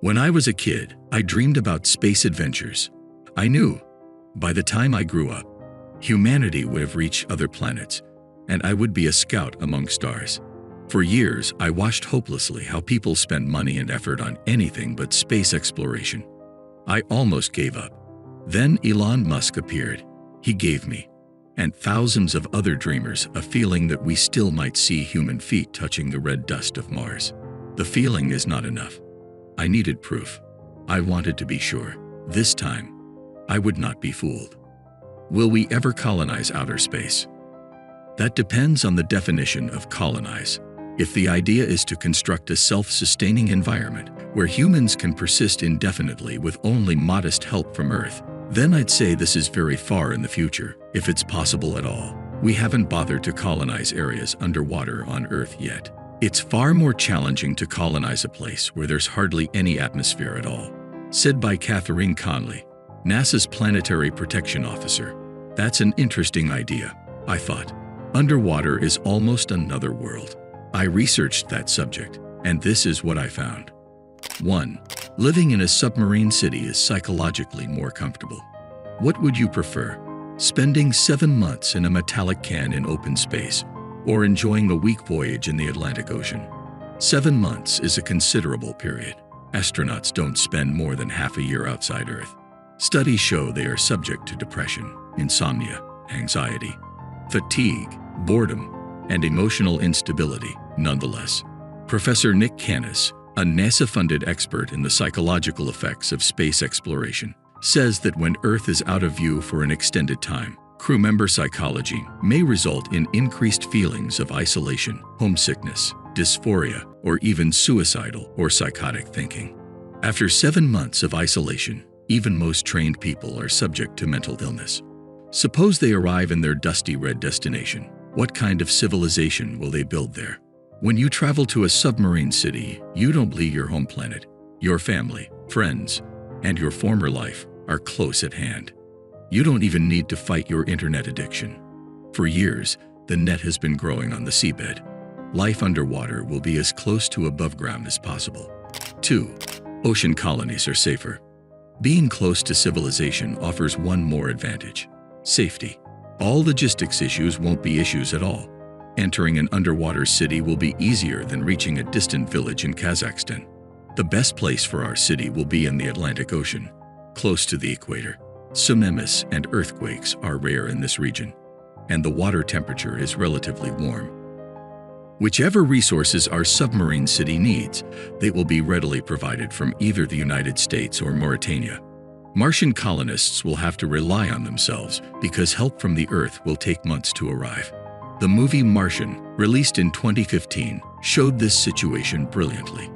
When I was a kid, I dreamed about space adventures. I knew, by the time I grew up, humanity would have reached other planets, and I would be a scout among stars. For years, I watched hopelessly how people spent money and effort on anything but space exploration. I almost gave up. Then Elon Musk appeared. He gave me, and thousands of other dreamers, a feeling that we still might see human feet touching the red dust of Mars. The feeling is not enough. I needed proof. I wanted to be sure. This time, I would not be fooled. Will we ever colonize outer space? That depends on the definition of colonize. If the idea is to construct a self-sustaining environment where humans can persist indefinitely with only modest help from Earth, then I'd say this is very far in the future, if it's possible at all. We haven't bothered to colonize areas underwater on Earth yet. It's far more challenging to colonize a place where there's hardly any atmosphere at all. Said by Catherine Conley, NASA's Planetary Protection Officer. That's an interesting idea, I thought. Underwater is almost another world. I researched that subject, and this is what I found. 1. Living in a submarine city is psychologically more comfortable. What would you prefer? Spending 7 months in a metallic can in open space, or enjoying a week voyage in the Atlantic Ocean? 7 months is a considerable period. Astronauts don't spend more than half a year outside Earth. Studies show they are subject to depression, insomnia, anxiety, fatigue, boredom, and emotional instability. Nonetheless, Professor Nick Canis, a NASA-funded expert in the psychological effects of space exploration, says that when Earth is out of view for an extended time, crew member psychology may result in increased feelings of isolation, homesickness, dysphoria, or even suicidal or psychotic thinking. After 7 months of isolation, even most trained people are subject to mental illness. Suppose they arrive in their dusty red destination. What kind of civilization will they build there? When you travel to a submarine city, you don't leave your home planet. Your family, friends, and your former life are close at hand. You don't even need to fight your internet addiction. For years, the net has been growing on the seabed. Life underwater will be as close to above ground as possible. 2. Ocean colonies are safer. Being close to civilization offers one more advantage: safety. All logistics issues won't be issues at all. Entering an underwater city will be easier than reaching a distant village in Kazakhstan. The best place for our city will be in the Atlantic Ocean, close to the equator. Tsunamis and earthquakes are rare in this region, and the water temperature is relatively warm. Whichever resources our submarine city needs, they will be readily provided from either the United States or Mauritania. Martian colonists will have to rely on themselves because help from the Earth will take months to arrive. The movie Martian, released in 2015, showed this situation brilliantly.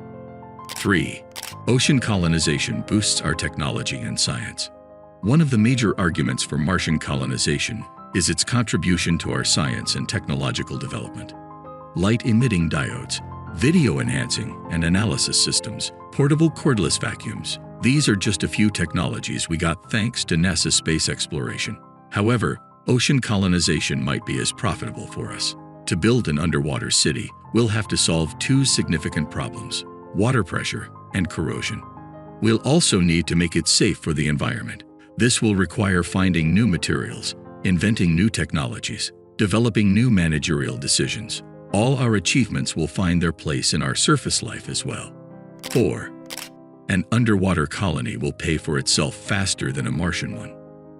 3. Ocean colonization boosts our technology and science. One of the major arguments for Martian colonization is its contribution to our science and technological development. Light-emitting diodes, video-enhancing and analysis systems, portable cordless vacuums. These are just a few technologies we got thanks to NASA space exploration. However, ocean colonization might be as profitable for us. To build an underwater city, we'll have to solve 2 significant problems: water pressure and corrosion. We'll also need to make it safe for the environment. This will require finding new materials, inventing new technologies, developing new managerial decisions. All our achievements will find their place in our surface life as well. 4. An underwater colony will pay for itself faster than a Martian one.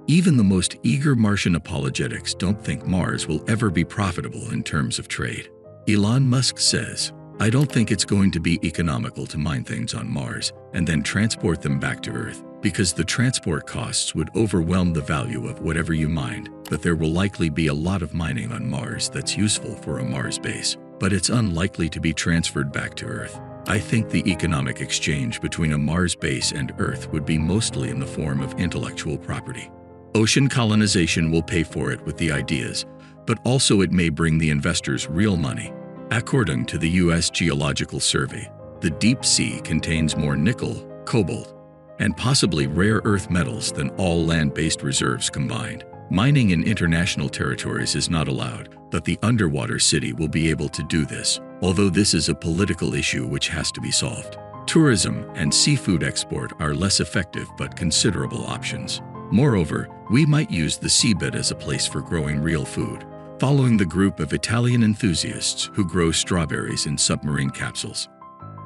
Even the most eager Martian apologetics don't think Mars will ever be profitable in terms of trade. Elon Musk says, "I don't think it's going to be economical to mine things on Mars and then transport them back to Earth, because the transport costs would overwhelm the value of whatever you mined, but there will likely be a lot of mining on Mars that's useful for a Mars base, but it's unlikely to be transferred back to Earth. I think the economic exchange between a Mars base and Earth would be mostly in the form of intellectual property. Ocean colonization will pay for it with the ideas, but also it may bring the investors real money. According to the U.S. Geological Survey, the deep sea contains more nickel, cobalt, and possibly rare earth metals than all land-based reserves combined. Mining in international territories is not allowed, but the underwater city will be able to do this, although this is a political issue which has to be solved. Tourism and seafood export are less effective but considerable options. Moreover, we might use the seabed as a place for growing real food, following the group of Italian enthusiasts who grow strawberries in submarine capsules.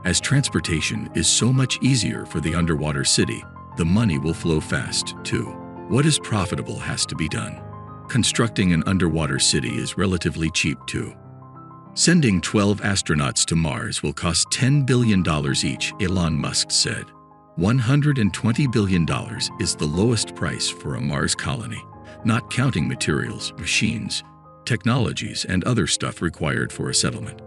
As transportation is so much easier for the underwater city, the money will flow fast, too. What is profitable has to be done. Constructing an underwater city is relatively cheap, too. Sending 12 astronauts to Mars will cost $10 billion each, Elon Musk said. $120 billion is the lowest price for a Mars colony, not counting materials, machines, technologies, and other stuff required for a settlement.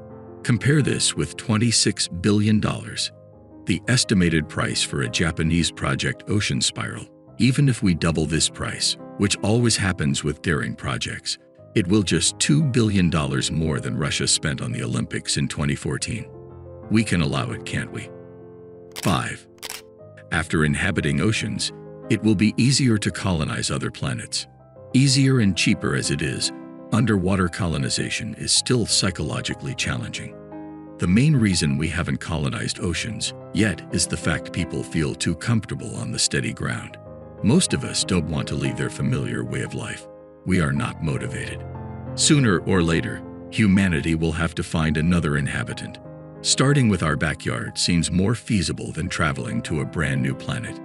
Compare this with $26 billion, the estimated price for a Japanese project Ocean Spiral. Even if we double this price, which always happens with daring projects, it will just $2 billion more than Russia spent on the Olympics in 2014. We can allow it, can't we? 5. After inhabiting oceans, it will be easier to colonize other planets. Easier and cheaper as it is, underwater colonization is still psychologically challenging. The main reason we haven't colonized oceans yet is the fact people feel too comfortable on the steady ground. Most of us don't want to leave their familiar way of life. We are not motivated. Sooner or later, humanity will have to find another inhabitant. Starting with our backyard seems more feasible than traveling to a brand new planet.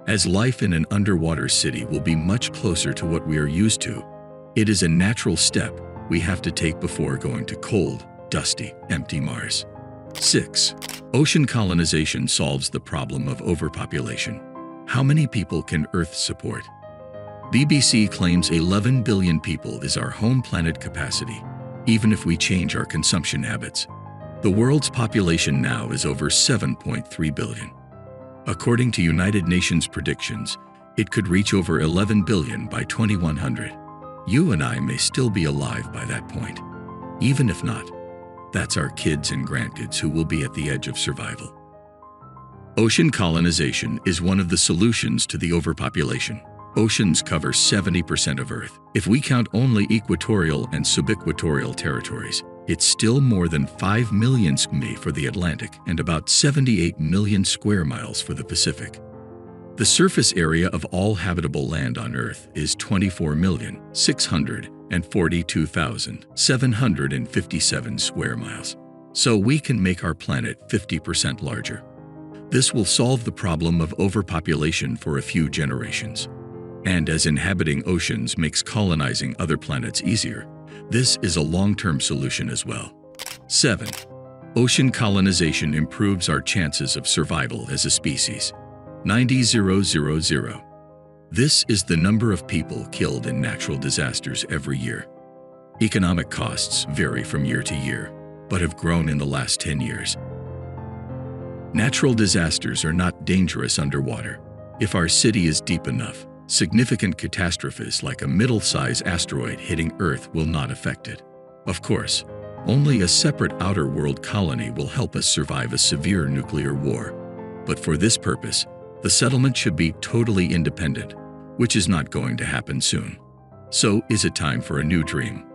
As life in an underwater city will be much closer to what we are used to, it is a natural step we have to take before going to cold, dusty, empty Mars. 6. Ocean colonization solves the problem of overpopulation. How many people can Earth support? BBC claims 11 billion people is our home planet capacity, even if we change our consumption habits. The world's population now is over 7.3 billion. According to United Nations predictions, it could reach over 11 billion by 2100. You and I may still be alive by that point. Even if not, that's our kids and grandkids who will be at the edge of survival. Ocean colonization is one of the solutions to the overpopulation. Oceans cover 70% of Earth. If we count only equatorial and subequatorial territories, it's still more than 5 million sq.mi for the Atlantic and about 78 million square miles for the Pacific. The surface area of all habitable land on Earth is 24,642,757 square miles. So we can make our planet 50% larger. This will solve the problem of overpopulation for a few generations. And as inhabiting oceans makes colonizing other planets easier, this is a long-term solution as well. 7. Ocean colonization improves our chances of survival as a species. 90,000. This is the number of people killed in natural disasters every year. Economic costs vary from year to year, but have grown in the last 10 years. Natural disasters are not dangerous underwater. If our city is deep enough, significant catastrophes like a middle-sized asteroid hitting Earth will not affect it. Of course, only a separate outer world colony will help us survive a severe nuclear war. But for this purpose, the settlement should be totally independent, which is not going to happen soon. So, is it time for a new dream?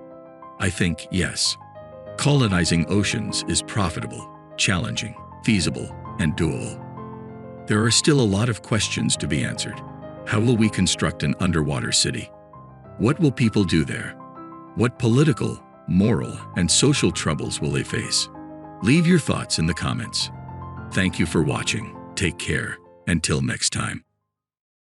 I think yes. Colonizing oceans is profitable, challenging, feasible, and doable. There are still a lot of questions to be answered. How will we construct an underwater city? What will people do there? What political, moral, and social troubles will they face? Leave your thoughts in the comments. Thank you for watching. Take care. Until next time.